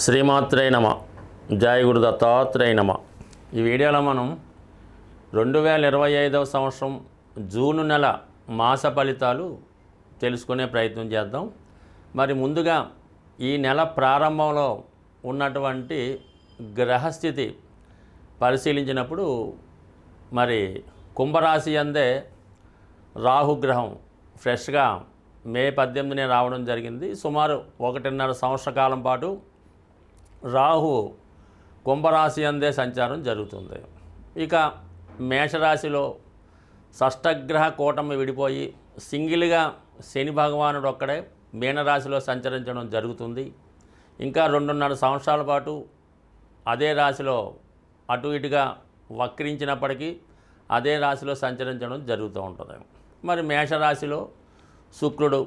శ్రీమాత్రే నమ. జయ గురు దత్తాత్రేయ నమ. ఈ వీడియోలో మనం 2025వ సంవత్సరం జూన్ నెల మాస ఫలితాలు తెలుసుకునే ప్రయత్నం చేద్దాం. మరి ముందుగా ఈ నెల ప్రారంభంలో ఉన్నటువంటి గ్రహస్థితి పరిశీలించినప్పుడు మరి కుంభరాశి అందే రాహుగ్రహం ఫ్రెష్గా మే 18నే రావడం జరిగింది. సుమారు 1.5 సంవత్సర కాలం పాటు రాహు కుంభరాశి అందే సంచారం జరుగుతుంది. ఇక మేషరాశిలో షష్టగ్రహ కూటమి విడిపోయి సింగిల్గా శని భగవానుడు ఒక్కడే మీనరాశిలో సంచరించడం జరుగుతుంది. ఇంకా 2.5 సంవత్సరాల పాటు అదే రాశిలో అటు ఇటుగా వక్రించినప్పటికీ అదే రాశిలో సంచరించడం జరుగుతూ ఉంటుంది. మరి మేషరాశిలో శుక్రుడు,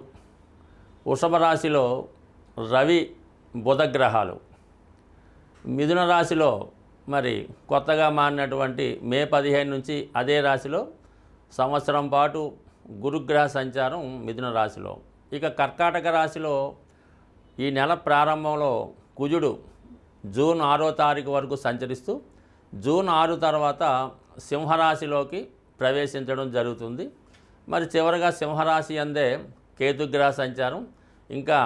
వృషభ రాశిలో రవి బుధ గ్రహాలు, మిథున రాశిలో మరి కొత్తగా మారినటువంటి మే 15 నుంచి అదే రాశిలో సంవత్సరం పాటు గురుగ్రహ సంచారం మిథున రాశిలో. ఇక కర్కాటక రాశిలో ఈ నెల ప్రారంభంలో కుజుడు జూన్ 6వ తారీఖు వరకు సంచరిస్తూ జూన్ 6 తర్వాత సింహరాశిలోకి ప్రవేశించడం జరుగుతుంది. మరి చివరగా సింహరాశి అందే కేతుగ్రహ సంచారం ఇంకా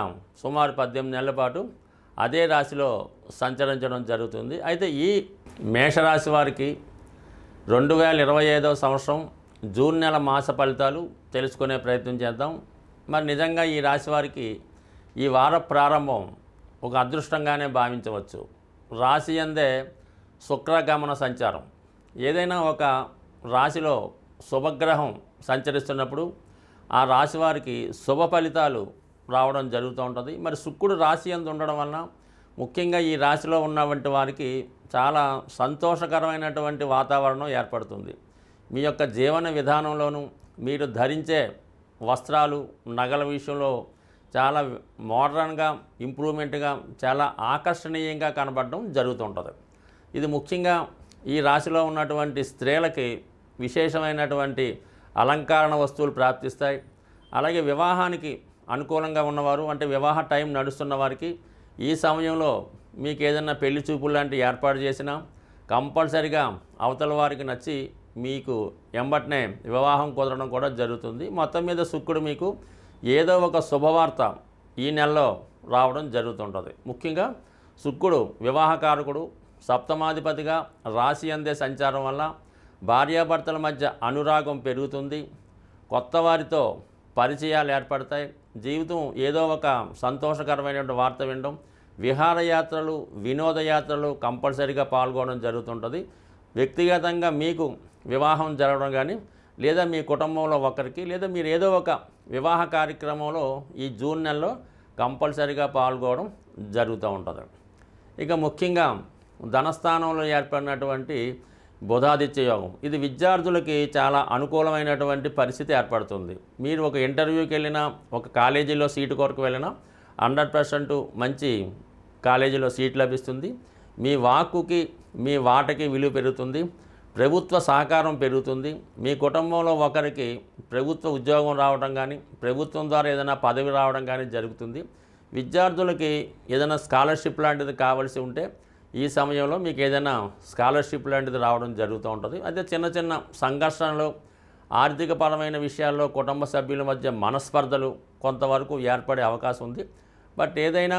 సుమారు 18 నెలల పాటు అదే రాశిలో సంచరించడం జరుగుతుంది. అయితే ఈ మేషరాశి వారికి 2025వ సంవత్సరం జూన్ నెల మాస ఫలితాలు తెలుసుకునే ప్రయత్నం చేద్దాం. మరి నిజంగా ఈ రాశి వారికి ఈ వార ప్రారంభం ఒక అదృష్టంగానే భావించవచ్చు. రాశి అందే శుక్రగమన సంచారం. ఏదైనా ఒక రాశిలో శుభగ్రహం సంచరిస్తున్నప్పుడు ఆ రాశి వారికి శుభ ఫలితాలు రావడం జరుగుతూ ఉంటుంది. మరి శుక్రుడు రాశి యందు ఉండడం వలన ముఖ్యంగా ఈ రాశిలో ఉన్నటువంటి వారికి చాలా సంతోషకరమైనటువంటి వాతావరణం ఏర్పడుతుంది. మీ యొక్క జీవన విధానంలోనూ మీరు ధరించే వస్త్రాలు నగల విషయంలో చాలా మోడర్న్గా ఇంప్రూవ్మెంట్గా చాలా ఆకర్షణీయంగా కనబడడం జరుగుతుంటుంది. ఇది ముఖ్యంగా ఈ రాశిలో ఉన్నటువంటి స్త్రీలకి విశేషమైనటువంటి అలంకరణ వస్తువులు ప్రాప్తిస్తాయి. అలాగే వివాహానికి అనుకూలంగా ఉన్నవారు అంటే వివాహ టైం నడుస్తున్న వారికి ఈ సమయంలో మీకు ఏదైనా పెళ్లి చూపులు లాంటివి ఏర్పాటు చేసినా కంపల్సరిగా అవతల వారికి నచ్చి మీకు ఎంబటనే వివాహం కుదరడం కూడా జరుగుతుంది. మొత్తం మీద శుక్రుడు మీకు ఏదో ఒక శుభవార్త ఈ నెలలో రావడం జరుగుతుంటుంది. ముఖ్యంగా శుక్రుడు వివాహకారకుడు, సప్తమాధిపతిగా రాశి అందే సంచారం వల్ల భార్యాభర్తల మధ్య అనురాగం పెరుగుతుంది. కొత్త వారితో పరిచయాలు ఏర్పడతాయి. జీవితం ఏదో ఒక సంతోషకరమైనటువంటి వార్త వినడం, విహారయాత్రలు వినోదయాత్రలు కంపల్సరీగా పాల్గొనడం జరుగుతుంటుంది. వ్యక్తిగతంగా మీకు వివాహం జరగడం కానీ లేదా మీ కుటుంబంలో ఒకరికి లేదా మీరు ఏదో ఒక వివాహ కార్యక్రమంలో ఈ జూన్ నెలలో కంపల్సరీగా పాల్గొనడం జరుగుతూ ఉంటుంది. ఇక ముఖ్యంగా ధనస్థానంలో ఏర్పడినటువంటి బుధాదిత్య యోగం ఇది విద్యార్థులకి చాలా అనుకూలమైనటువంటి పరిస్థితి ఏర్పడుతుంది. మీరు ఒక ఇంటర్వ్యూకి వెళ్ళినా ఒక కాలేజీలో సీటు కొరకు వెళ్ళినా 100% మంచి కాలేజీలో సీట్ లభిస్తుంది. మీ వాక్కుకి మీ వాటకి విలువ పెరుగుతుంది. ప్రభుత్వ సహకారం పెరుగుతుంది. మీ కుటుంబంలో ఒకరికి ప్రభుత్వ ఉద్యోగం రావడం కానీ ప్రభుత్వం ద్వారా ఏదైనా పదవి రావడం కానీ జరుగుతుంది. విద్యార్థులకి ఏదైనా స్కాలర్షిప్ లాంటిది కావాల్సి ఉంటే ఈ సమయంలో మీకు ఏదైనా స్కాలర్షిప్ లాంటిది రావడం జరుగుతూ ఉంటుంది. అయితే చిన్న చిన్న సంఘర్షణలు, ఆర్థికపరమైన విషయాల్లో కుటుంబ సభ్యుల మధ్య మనస్పర్ధలు కొంతవరకు ఏర్పడే అవకాశం ఉంది. బట్ ఏదైనా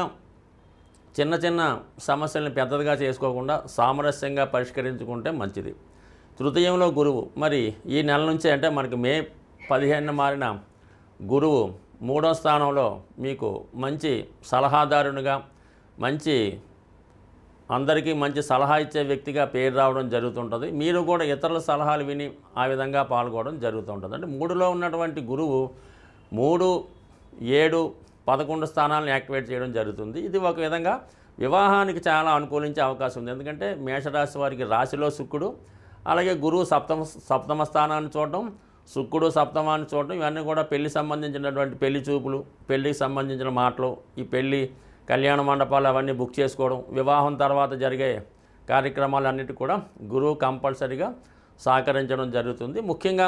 చిన్న చిన్న సమస్యలను పెద్దదిగా చేసుకోకుండా సామరస్యంగా పరిష్కరించుకుంటే మంచిది. తృతీయంలో గురువు మరి ఈ నెల నుంచే అంటే మనకి మే 15న మారిన గురువు 3వ స్థానంలో మీకు మంచి సలహాదారునిగా మంచి అందరికీ మంచి సలహా ఇచ్చే వ్యక్తిగా పేరు రావడం జరుగుతుంటుంది. మీరు కూడా ఇతరుల సలహాలు విని ఆ విధంగా పాల్గొనడం జరుగుతుంటుంది. అంటే 3లో ఉన్నటువంటి గురువు 3, 7, 11 స్థానాలను యాక్టివేట్ చేయడం జరుగుతుంది. ఇది ఒక విధంగా వివాహానికి చాలా అనుకూలించే అవకాశం ఉంది. ఎందుకంటే మేషరాశి వారికి రాశిలో శుక్రుడు, అలాగే గురువు సప్తమ స్థానాన్ని చూడడం, శుక్రుడు సప్తమాన్ని చూడడం ఇవన్నీ కూడా పెళ్లి సంబంధించినటువంటి పెళ్లి చూపులు, పెళ్లికి సంబంధించిన మాటలు, ఈ పెళ్లి కళ్యాణ మండపాలు అవన్నీ బుక్ చేసుకోవడం, వివాహం తర్వాత జరిగే కార్యక్రమాలన్నిటి కూడా గురువు కంపల్సరీగా సహకరించడం జరుగుతుంది. ముఖ్యంగా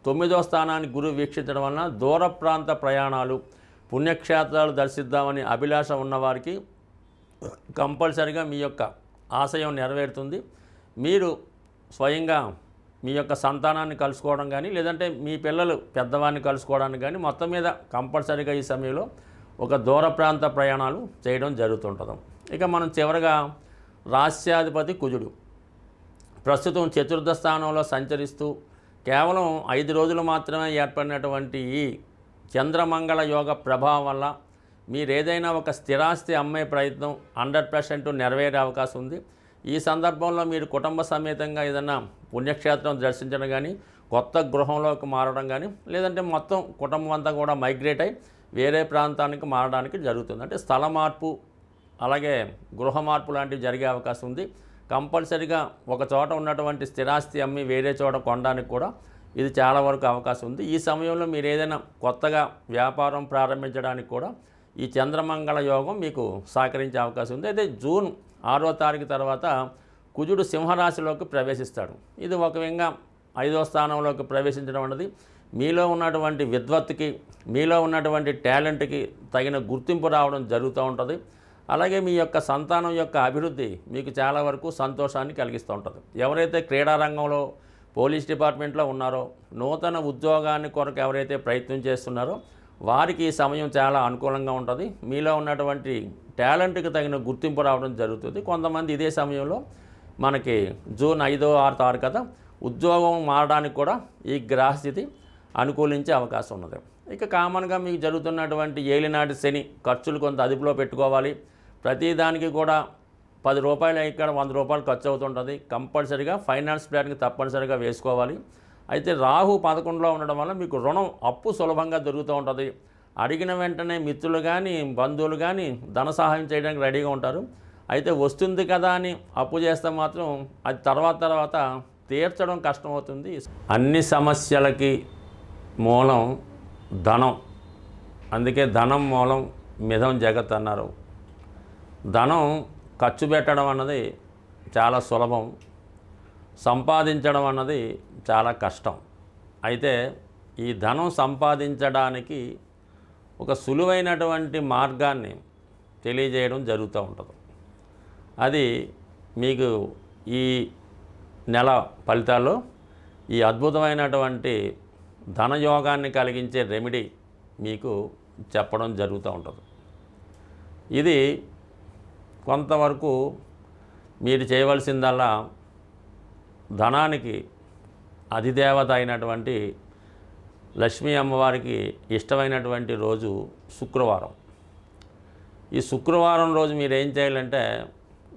9వ స్థానాన్ని గురువు వీక్షించడం వలన దూర ప్రాంత ప్రయాణాలు, పుణ్యక్షేత్రాలు దర్శిద్దామని అభిలాష ఉన్నవారికి కంపల్సరిగా మీ యొక్క ఆశయం నెరవేరుతుంది. మీరు స్వయంగా మీ యొక్క సంతానాన్ని కలుసుకోవడం కానీ, లేదంటే మీ పిల్లలు పెద్దవాడిని కలుసుకోవడానికి కానీ, మొత్తం మీద కంపల్సరిగా ఈ సమయంలో ఒక దూర ప్రాంత ప్రయాణాలు చేయడం జరుగుతుంటుంది. ఇక మనం చివరగా రాస్యాధిపతి కుజుడు ప్రస్తుతం చతుర్థ స్థానంలో సంచరిస్తూ కేవలం 5 రోజులు మాత్రమే ఏర్పడినటువంటి ఈ చంద్రమంగళ యోగ ప్రభావం వల్ల మీరు ఏదైనా ఒక స్థిరాస్తి అమ్మే ప్రయత్నం 100% నెరవేరే అవకాశం ఉంది. ఈ సందర్భంలో మీరు కుటుంబ సమేతంగా ఏదైనా పుణ్యక్షేత్రం దర్శించడం కానీ, కొత్త గృహంలోకి మారడం కానీ, లేదంటే మొత్తం కుటుంబం అంతా కూడా మైగ్రేట్ అయి వేరే ప్రాంతానికి మారడానికి జరుగుతుంది. అంటే స్థల మార్పు, అలాగే గృహ మార్పు లాంటివి జరిగే అవకాశం ఉంది. కంపల్సరిగా ఒక చోట ఉన్నటువంటి స్థిరాస్తి అమ్మి వేరే చోట కొనడానికి కూడా ఇది చాలా వరకు అవకాశం ఉంది. ఈ సమయంలో మీరు ఏదైనా కొత్తగా వ్యాపారం ప్రారంభించడానికి కూడా ఈ చంద్రమంగళ యోగం మీకు సహకరించే అవకాశం ఉంది. అయితే జూన్ 6వ తారీఖు తర్వాత కుజుడు సింహరాశిలోకి ప్రవేశిస్తాడు. ఇది ఒక విధంగా 5వ స్థానంలోకి ప్రవేశించడం అన్నది మీలో ఉన్నటువంటి విద్వత్తుకి, మీలో ఉన్నటువంటి టాలెంట్కి తగిన గుర్తింపు రావడం జరుగుతూ ఉంటుంది. అలాగే మీ యొక్క సంతానం యొక్క అభివృద్ధి మీకు చాలా వరకు సంతోషాన్ని కలిగిస్తూ ఉంటుంది. ఎవరైతే క్రీడారంగంలో, పోలీస్ డిపార్ట్మెంట్లో ఉన్నారో, నూతన ఉద్యోగాన్ని కొరకు ఎవరైతే ప్రయత్నం చేస్తున్నారో వారికి ఈ సమయం చాలా అనుకూలంగా ఉంటుంది. మీలో ఉన్నటువంటి టాలెంట్కి తగిన గుర్తింపు రావడం జరుగుతుంది. కొంతమంది ఇదే సమయంలో మనకి జూన్ 5, 6 కదా ఉద్యోగం మారడానికి కూడా ఈ గ్రహస్థితి అనుకూలించే అవకాశం ఉన్నది. ఇక కామన్గా మీకు జరుగుతున్నటువంటి ఏలినాటి శని ఖర్చులు కొంత అదుపులో పెట్టుకోవాలి. ప్రతిదానికి కూడా 10 రూపాయలు ఇక్కడ 100 రూపాయలు ఖర్చు అవుతుంటుంది. కంపల్సరీగా ఫైనాన్స్ ప్లాన్కి తప్పనిసరిగా వేసుకోవాలి. అయితే రాహు 11లో ఉండడం వల్ల మీకు రుణం అప్పు సులభంగా దొరుకుతూ ఉంటుంది. అడిగిన వెంటనే మిత్రులు కానీ, బంధువులు కానీ ధన సహాయం చేయడానికి రెడీగా ఉంటారు. అయితే వస్తుంది కదా అని అప్పు చేస్తే మాత్రం అది తర్వాత తీర్చడం కష్టమవుతుంది. అన్ని సమస్యలకి మూలం ధనం. అందుకే ధనం మూలం మిథం జగత్ అన్నారు. ధనం ఖర్చు పెట్టడం అన్నది చాలా సులభం, సంపాదించడం అన్నది చాలా కష్టం. అయితే ఈ ధనం సంపాదించడానికి ఒక సులువైనటువంటి మార్గాన్ని తెలియజేయడం జరుగుతూ ఉంటుంది. అది మీకు ఈ నెల ఫలితాల్లో ఈ అద్భుతమైనటువంటి ధనయోగాన్ని కలిగించే రెమెడీ మీకు చెప్పడం జరుగుతూ ఉంటుంది. ఇది కొంతవరకు మీరు చేయవలసిందల్లా ధనానికి అధిదేవత అయినటువంటి లక్ష్మీ అమ్మవారికి ఇష్టమైనటువంటి రోజు శుక్రవారం. ఈ శుక్రవారం రోజు మీరు ఏం చేయాలంటే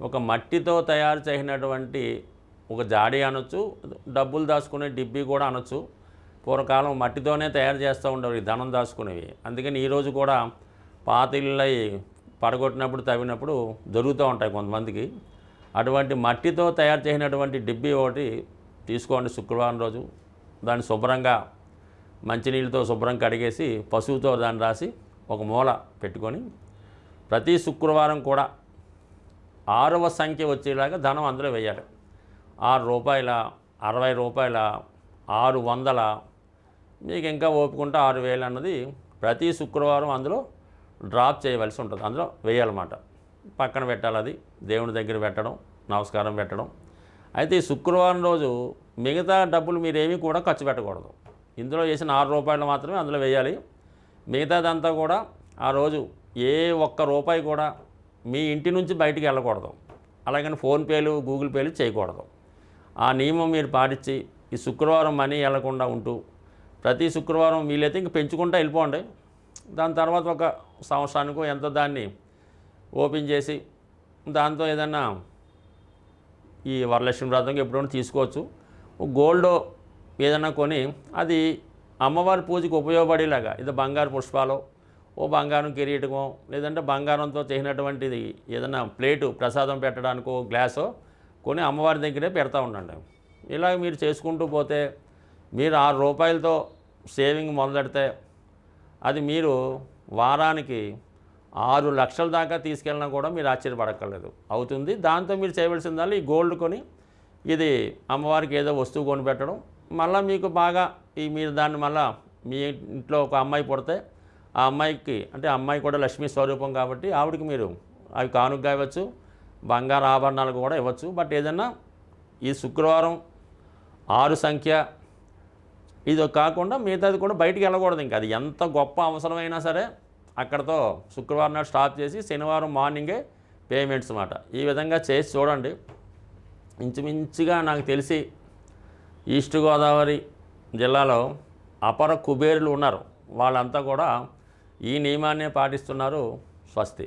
ఒక మట్టితో తయారు చేసినటువంటి ఒక జాడీ అనొచ్చు, డబ్బులు దాచుకునే డిబ్బీ కూడా అనొచ్చు. పూర్వకాలం మట్టితోనే తయారు చేస్తూ ఉండేవి ధనం దాచుకునేవి. అందుకని ఈరోజు కూడా పాత ఇళ్ళై పడగొట్టినప్పుడు తవ్వినప్పుడు దొరుకుతూ ఉంటాయి కొంతమందికి. అటువంటి మట్టితో తయారు చేసినటువంటి డిబ్బీ ఒకటి తీసుకోండి శుక్రవారం రోజు. దాన్ని శుభ్రంగా మంచినీళ్ళతో శుభ్రం కడిగేసి పసుపుతో దాన్ని రాసి ఒక మూల పెట్టుకొని ప్రతి శుక్రవారం కూడా 6వ సంఖ్య వచ్చేలాగా ధనం అందులో వేయాలి. 6 రూపాయల, 60 రూపాయల, 600, మీకు ఇంకా ఓపుకుంటే 6000 అన్నది ప్రతి శుక్రవారం అందులో డ్రాప్ చేయవలసి ఉంటుంది. అందులో వేయాలన్నమాట. పక్కన పెట్టాలి. అది దేవుని దగ్గర పెట్టడం, నమస్కారం పెట్టడం. అయితే ఈ శుక్రవారం రోజు మిగతా డబ్బులు మీరేమీ కూడా ఖర్చు పెట్టకూడదు. ఇందులో వేసిన 6 రూపాయలు మాత్రమే అందులో వేయాలి. మిగతాదంతా కూడా ఆ రోజు ఏ ఒక్క రూపాయి కూడా మీ ఇంటి నుంచి బయటికి వెళ్ళకూడదు. అలాగని ఫోన్పేలు, గూగుల్ పేలు చేయకూడదు. ఆ నియమం మీరు పాటించి ఈ శుక్రవారం మనీ వెళ్లకుండా ఉంటూ ప్రతి శుక్రవారం వీలైతే ఇంక పెంచుకుంటూ వెళ్ళిపోండి. దాని తర్వాత ఒక సంవత్సరానికో ఎంతో దాన్ని ఓపెన్ చేసి దాంతో ఏదన్నా ఈ వరలక్ష్మి వ్రతంగా ఎప్పుడైనా తీసుకోవచ్చు. గోల్డ్ ఏదైనా కొని అది అమ్మవారి పూజకి ఉపయోగపడేలాగా, ఇది బంగారు పుష్పాలు, ఓ బంగారం కిరీటమో, లేదంటే బంగారంతో చేసినటువంటిది ఏదైనా ప్లేటు ప్రసాదం పెట్టడానికో గ్లాసో కొని అమ్మవారి దగ్గరే పెడతా ఉండండి. ఇలా మీరు చేసుకుంటూ పోతే మీరు 6 రూపాయలతో సేవింగ్ మొదలెడితే అది మీరు వారానికి 6 లక్షల దాకా తీసుకెళ్ళినా కూడా మీరు ఆశ్చర్యపడక్కర్లేదు, అవుతుంది. దాంతో మీరు చేయవలసిందల్లా ఈ గోల్డ్ కొని ఇది అమ్మవారికి ఏదో వస్తువు కొని పెట్టడం. మళ్ళీ మీకు బాగా మీరు దాన్ని మళ్ళీ మీ ఇంట్లో ఒక అమ్మాయి పుడితే ఆ అమ్మాయికి, అంటే అమ్మాయి కూడా లక్ష్మీ స్వరూపం కాబట్టి ఆవిడకి మీరు అవి కానుకగా ఇవ్వచ్చు, బంగారు ఆభరణాలు కూడా ఇవ్వచ్చు. బట్ ఏదన్నా ఈ శుక్రవారం 6 సంఖ్య ఇది కాకుండా మిగతాది కూడా బయటికి వెళ్ళకూడదు. ఇంకా అది ఎంత గొప్ప అవసరమైనా సరే అక్కడతో శుక్రవారం నాడు స్టాప్ చేసి శనివారం మార్నింగే పేమెంట్స్ మాట. ఈ విధంగా చేసి చూడండి. ఇంచుమించుగా నాకు తెలిసి ఈస్ట్ గోదావరి జిల్లాలో అపర కుబేరులు ఉన్నారు, వాళ్ళంతా కూడా ఈ నియమాన్నే పాటిస్తున్నారు. స్వస్తి.